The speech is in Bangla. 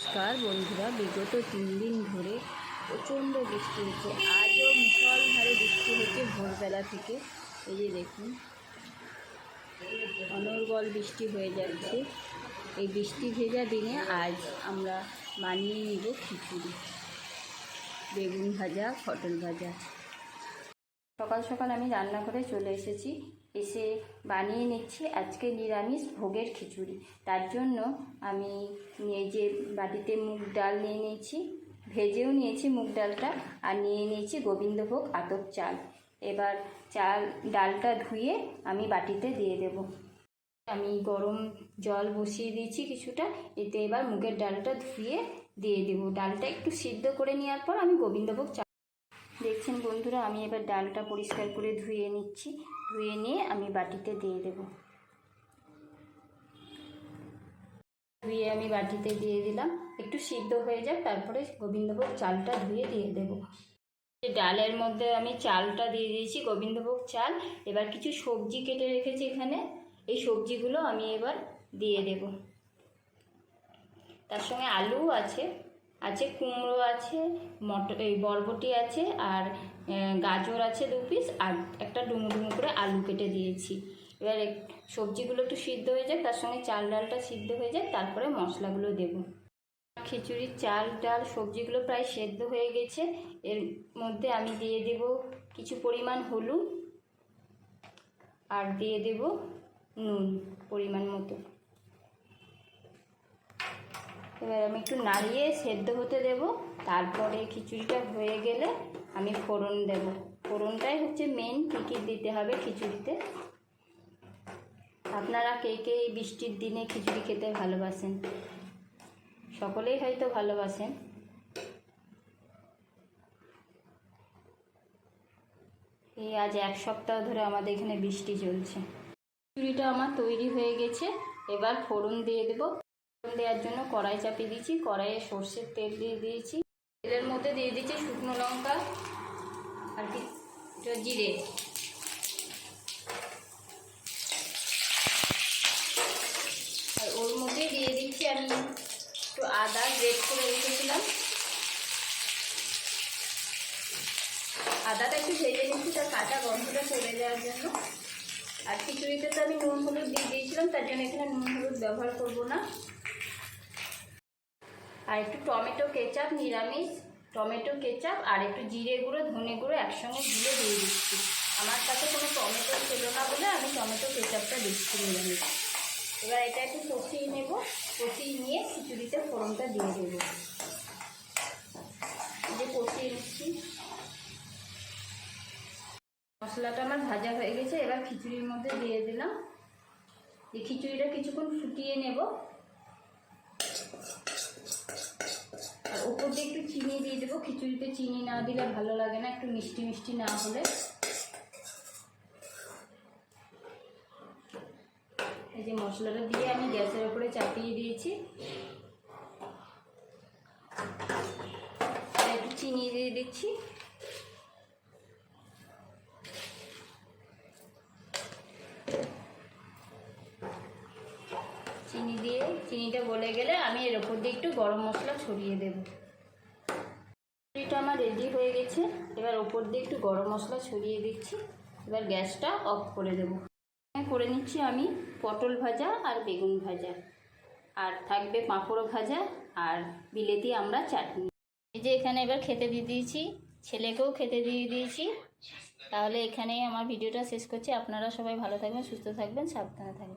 নমস্কার বন্ধুরা, বিগত 3 দিন ধরে প্রচণ্ড বৃষ্টি হচ্ছে। আজও মুষলধারে বৃষ্টি হচ্ছে ভোরবেলা থেকে। এই যে দেখুন, অনর্গল বৃষ্টি হয়ে যাচ্ছে। এই বৃষ্টি ভেজা দিনে আজ আমরা বানিয়ে নিব খিচুড়ি, বেগুন ভাজা, পটল ভাজা। সকাল সকাল আমি রান্না করে চলে এসেছি, এসে বানিয়ে নিচ্ছি আজকে নিরামিষ ভোগের খিচুড়ি। তার জন্য আমি এই যে বাটিতে মুগ ডাল নিয়ে নিয়েছি, ভেজেও নিয়েছি মুগ ডালটা, আর নিয়ে নিয়েছি গোবিন্দভোগ আতপ চাল। এবার ডালটা ধুয়ে আমি বাটিতে দিয়ে দেব। আমি গরম জল বসিয়ে দিয়েছি কিছুটা, এতে এবার মুগের ডালটা ধুয়ে দিয়ে দেব। ডালটা একটু সিদ্ধ করে নেওয়ার পর আমি গোবিন্দভোগ চাল। দেখছেন বন্ধুরা, আমি এবার ডালটা পরিষ্কার করে ধুয়ে নিচ্ছি। ধুয়ে নিয়ে আমি বাটিতে দিয়ে দেব। ধুয়ে আমি বাটিতে দিয়ে দিলাম, একটু সিদ্ধ হয়ে যাক, তারপরে গোবিন্দভোগ চালটা ধুয়ে দিয়ে দেব। ডালের মধ্যে আমি চালটা দিয়ে দিয়েছি, গোবিন্দভোগ চাল। এবার কিছু সবজি কেটে রেখেছি এখানে, এই সবজিগুলো আমি এবার দিয়ে দেব। তার সঙ্গে আলু আছে, কুমড়ো আছে, বরবটি আছে, আর গাজর আছে 2 পিস, আর একটা ডুমো ডুমো করে আলু কেটে দিয়েছি। এবার সবজিগুলো একটু সিদ্ধ হয়ে যাক, তার সঙ্গে চাল ডালটা সিদ্ধ হয়ে যাক, তারপরে মশলাগুলো দেব। খিচুড়ির চাল ডাল সবজিগুলো প্রায় সেদ্ধ হয়ে গেছে। এর মধ্যে আমি দিয়ে দেব কিছু পরিমাণ হলুদ, আর দিয়ে দেব নুন পরিমাণ মতো। এবার আমি একটু নাড়িয়ে সেদ্ধ হতে দেব। তারপরে খিচুড়িটা হয়ে গেলে আমি ফোড়ন দেব। ফোড়নটাই হচ্ছে মেন, কী দিতে হবে খিচুড়িতে। আপনারা কে কে এই বৃষ্টির দিনে খিচুড়ি খেতে ভালোবাসেন? সকলেই হয়তো ভালোবাসেন। এই আজ 1 সপ্তাহ ধরে আমাদের এখানে বৃষ্টি চলছে। খিচুড়িটা আমার তৈরি হয়ে গেছে। এবার ফোড়ন দিয়ে দেব। ফোড়ন দেওয়ার জন্য কড়াই চাপিয়ে দিয়েছি, কড়াইয়ে সর্ষের তেল দিয়ে দিয়েছি। তেলের মধ্যে দিয়ে দিচ্ছি শুকনো লঙ্কা আর কি জিরে। আর ওর মধ্যে দিয়ে দিচ্ছি আমি একটু আদা গ্রেট করে রেখেছিলাম। আদাটা একটু ভেজে নিচ্ছি, তার কাঁচা গন্ধটা চলে যাওয়ার জন্য। আর খিচুড়িতে তো আমি নুন হলুদ দিয়ে দিয়েছিলাম, তার জন্য এখানে নুন হলুদ ব্যবহার করব না। আর একটু টমেটো কেচাপ, নিরামিষ টমেটো কেচাপ, আর একটু জিরে গুঁড়ো ধনে গুঁড়ো একসঙ্গে দিয়ে দিচ্ছি। আমার কাছে কোনো টমেটো ছিল না বলে আমি টমেটো কেচাপটা দিচ্ছি নিরামিষ। এবার এটা একটু কষিয়ে নেব, কষিয়ে নিয়ে খিচুড়িতে ফোড়নটা দিয়ে দেবো। যে কষিয়ে নিচ্ছি, মশলাটা আমার ভাজা হয়ে গেছে। এবার খিচুড়ির মধ্যে দিয়ে দিলাম। এই খিচুড়িটা কিছুক্ষণ ফুটিয়ে নেব। আর উপর দিয়ে একটু চিনি দিয়ে দেবো। খিচুড়িতে চিনি না দিলে ভালো লাগে না, একটু মিষ্টি মিষ্টি না হলে। এই যে মশলাটা দিয়ে আমি গ্যাসের উপরে চাপিয়ে দিয়েছি। একটু চিনি দিয়ে দিচ্ছি। চিনি দিয়ে চিনিটা গলে গেলে আমি এর ওপর দিয়ে একটু গরম মশলা ছড়িয়ে দেব। খিচুড়িটা আমার রেডি হয়ে গেছে। এবার ওপর দিয়ে একটু গরম মশলা ছড়িয়ে দিচ্ছি। এবার গ্যাসটা অফ করে দেব। করে নিচ্ছি আমি পটল ভাজা আর বেগুন ভাজা, আর থাকবে পাঁপড় ভাজা আর বিলেতি আমরা চাটনি। এই যে এখানে এবার খেতে দিয়ে দিয়েছি, ছেলেকেও খেতে দিয়ে দিয়েছি। তাহলে এখানেই আমার ভিডিওটা শেষ করছি। আপনারা সবাই ভালো থাকবেন, সুস্থ থাকবেন, সাবধানে থাকবেন।